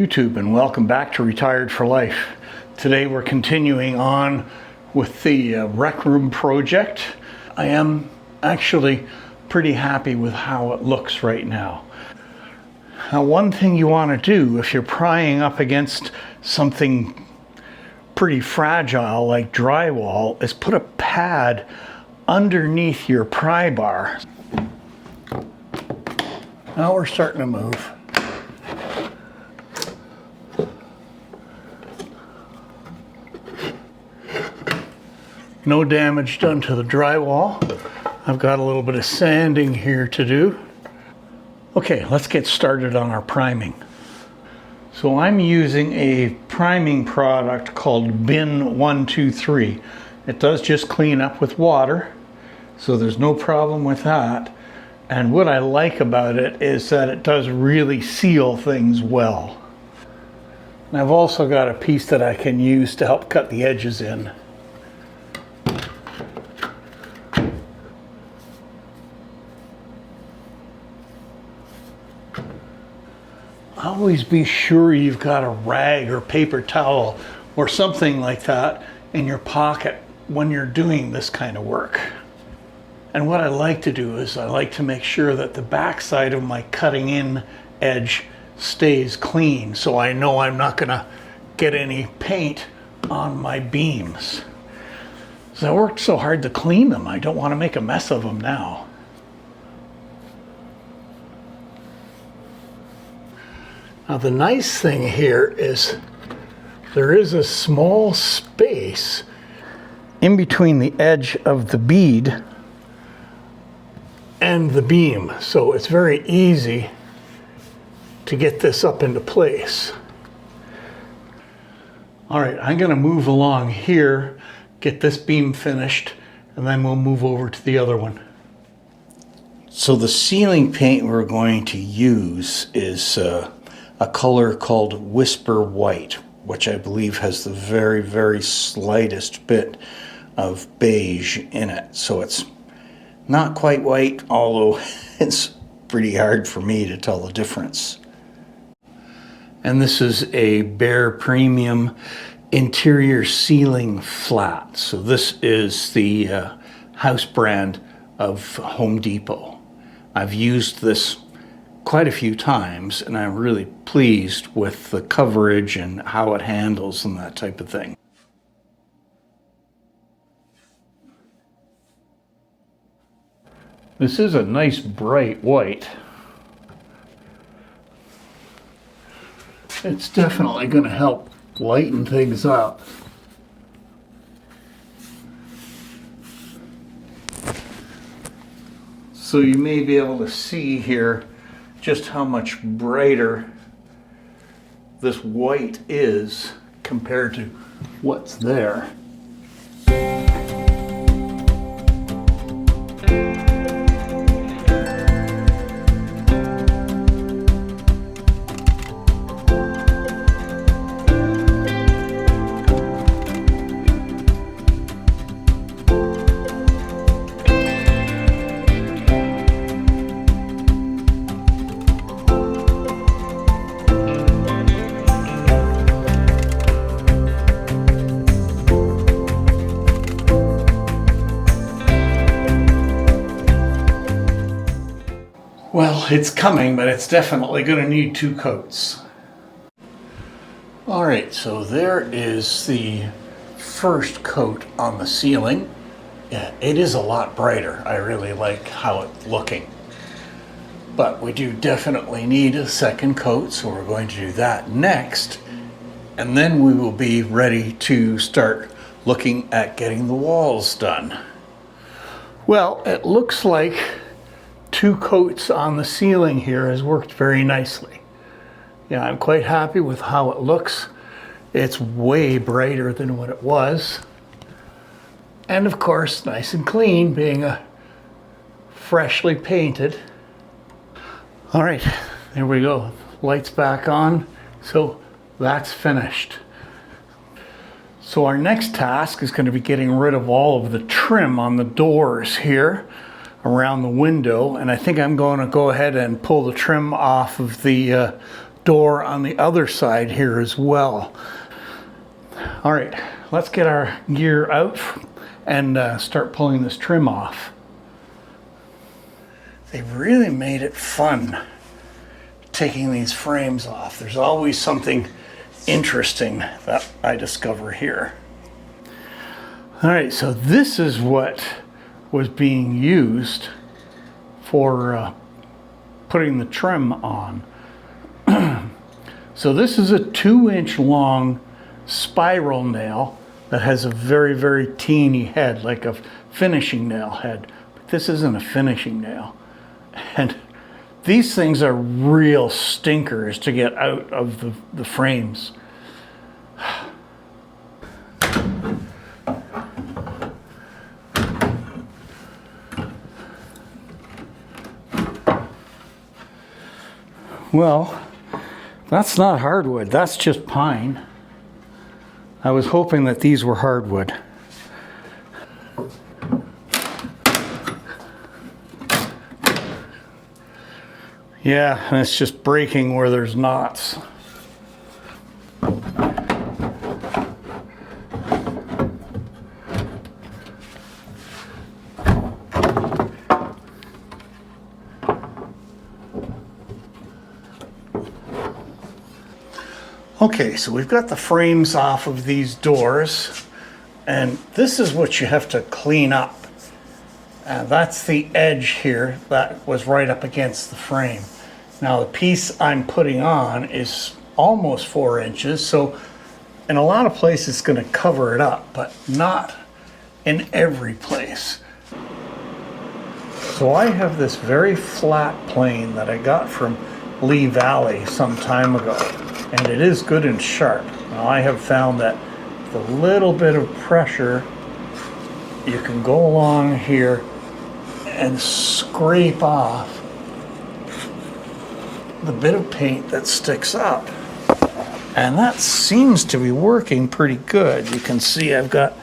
YouTube, and welcome back to Retired for Life. Today we're continuing on with the rec room project. I am actually pretty happy with how it looks right now. Now, one thing you want to do if you're prying up against something pretty fragile like drywall is put a pad underneath your pry bar. Now we're starting to move. No damage done to the drywall. I've got a little bit of sanding here to do. Okay, let's get started on our priming. So I'm using a priming product called Bin 123. It does just clean up with water, so there's no problem with that. And what I like about it is that it does really seal things well. And I've also got a piece that I can use to help cut the edges in. Always be sure you've got a rag or paper towel or something like that in your pocket when you're doing this kind of work. And what I like to do is I like to make sure that the back side of my cutting in edge stays clean, so I know I'm not going to get any paint on my beams. So I worked so hard to clean them, I don't want to make a mess of them now. Now the nice thing here is there is a small space in between the edge of the bead and the beam, so it's very easy to get this up into place. All right, I'm going to move along here, get this beam finished, and then we'll move over to the other one. So the ceiling paint we're going to use is a color called Whisper White, which I believe has the very, very slightest bit of beige in it. So it's not quite white, although it's pretty hard for me to tell the difference. And this is a Behr Premium interior ceiling flat. So this is the house brand of Home Depot. I've used this quite a few times, and I'm really pleased with the coverage and how it handles and that type of thing. This is a nice bright white. It's definitely going to help lighten things up. So you may be able to see here just how much brighter this white is compared to what's there. Well, it's coming, but it's definitely going to need 2 coats. All right, so there is the first coat on the ceiling. Yeah, it is a lot brighter. I really like how it's looking. But we do definitely need a second coat, so we're going to do that next. And then we will be ready to start looking at getting the walls done. Well, it looks like 2 coats on the ceiling here has worked very nicely. Yeah, I'm quite happy with how it looks. It's way brighter than what it was. And of course, nice and clean, being a freshly painted. All right, there we go. Lights back on. So that's finished. So our next task is going to be getting rid of all of the trim on the doors here around the window, and I think I'm going to go ahead and pull the trim off of the door on the other side here as well. All right, let's get our gear out and start pulling this trim off. They really made it fun taking these frames off. There's always something interesting that I discover here. All right, so this is what was being used for putting the trim on. So this is a 2-inch long spiral nail that has a very, very teeny head, like a finishing nail head. But this isn't a finishing nail. And these things are real stinkers to get out of the frames. Well, that's not hardwood, that's just pine. I was hoping that these were hardwood. Yeah, and it's just breaking where there's knots. Okay, so we've got the frames off of these doors, and this is what you have to clean up. That's the edge here that was right up against the frame. Now the piece I'm putting on is almost 4 inches, so in a lot of places it's going to cover it up, but not in every place. So I have this very flat plane that I got from Lee Valley some time ago, and it is good and sharp. Now I have found that with a little bit of pressure, you can go along here and scrape off the bit of paint that sticks up. And that seems to be working pretty good. You can see I've got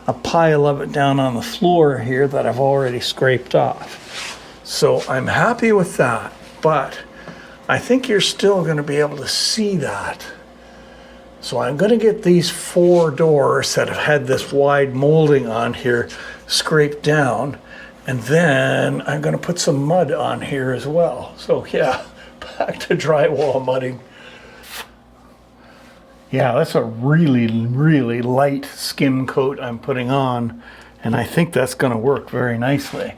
a pile of it down on the floor here that I've already scraped off. So I'm happy with that, but I think you're still going to be able to see that. So I'm going to get these 4 doors that have had this wide molding on here scraped down, and then I'm going to put some mud on here as well. So yeah, back to drywall mudding. Yeah, that's a really, really light skim coat I'm putting on, and I think that's going to work very nicely.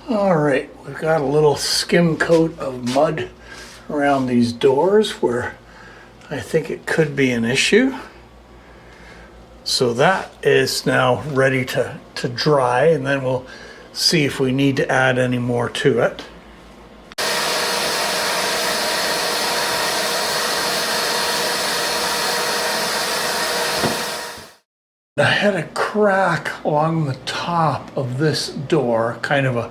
All right, we've got a little skim coat of mud around these doors where I think it could be an issue. So that is now ready to dry, and then we'll see if we need to add any more to it. I had a crack along the top of this door, kind of a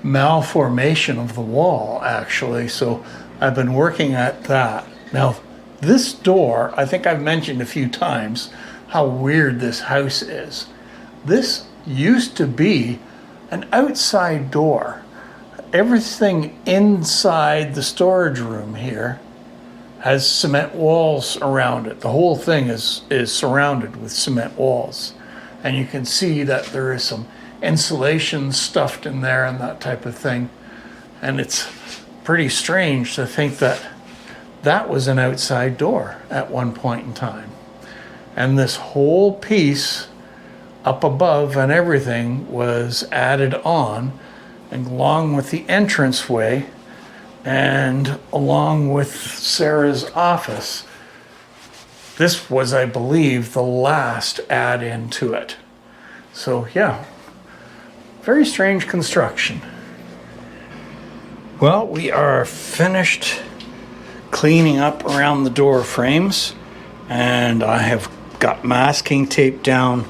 malformation of the wall actually, so I've been working at that. Now this door, I think I've mentioned a few times how weird this house is. This used to be an outside door. Everything inside the storage room here has cement walls around it. The whole thing is surrounded with cement walls, and you can see that there is some insulation stuffed in there and that type of thing. And it's pretty strange to think that that was an outside door at one point in time. And this whole piece up above and everything was added on, and along with the entranceway and along with Sarah's office. This was, I believe, the last add-in to it. So yeah, very strange construction. Well, we are finished cleaning up around the door frames, and I have got masking tape down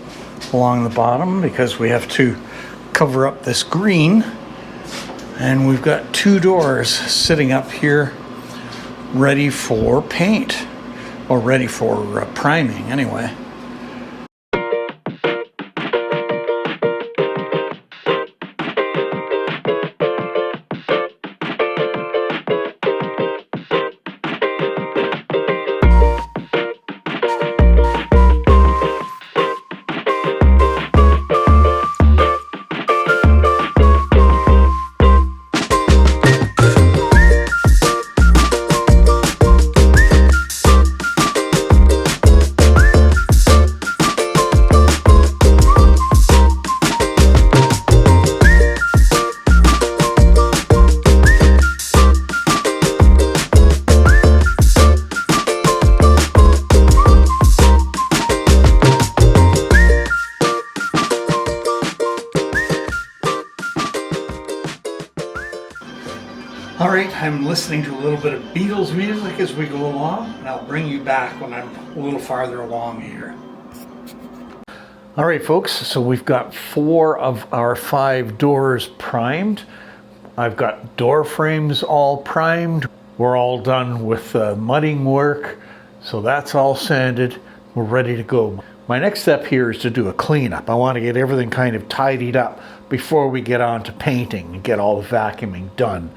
along the bottom because we have to cover up this green, and we've got 2 doors sitting up here ready for paint, or ready for priming anyway. All right, I'm listening to a little bit of Beatles music as we go along, and I'll bring you back when I'm a little farther along here. All right, folks, so we've got 4 of our 5 doors primed. I've got door frames all primed. We're all done with mudding work, so that's all sanded. We're ready to go. My next step here is to do a cleanup. I want to get everything kind of tidied up before we get on to painting and get all the vacuuming done.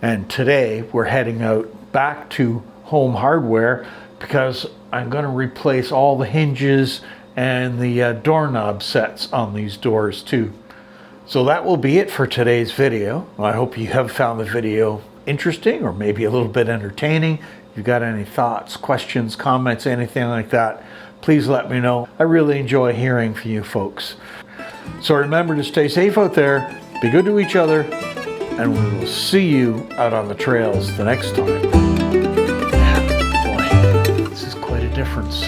And today we're heading out back to Home Hardware because I'm going to replace all the hinges and the doorknob sets on these doors too. So that will be it for today's video. I hope you have found the video interesting or maybe a little bit entertaining. If you've got any thoughts, questions, comments, anything like that, please let me know. I really enjoy hearing from you folks. So remember to stay safe out there, be good to each other, and we will see you out on the trails the next time. Yeah, boy, this is quite a difference.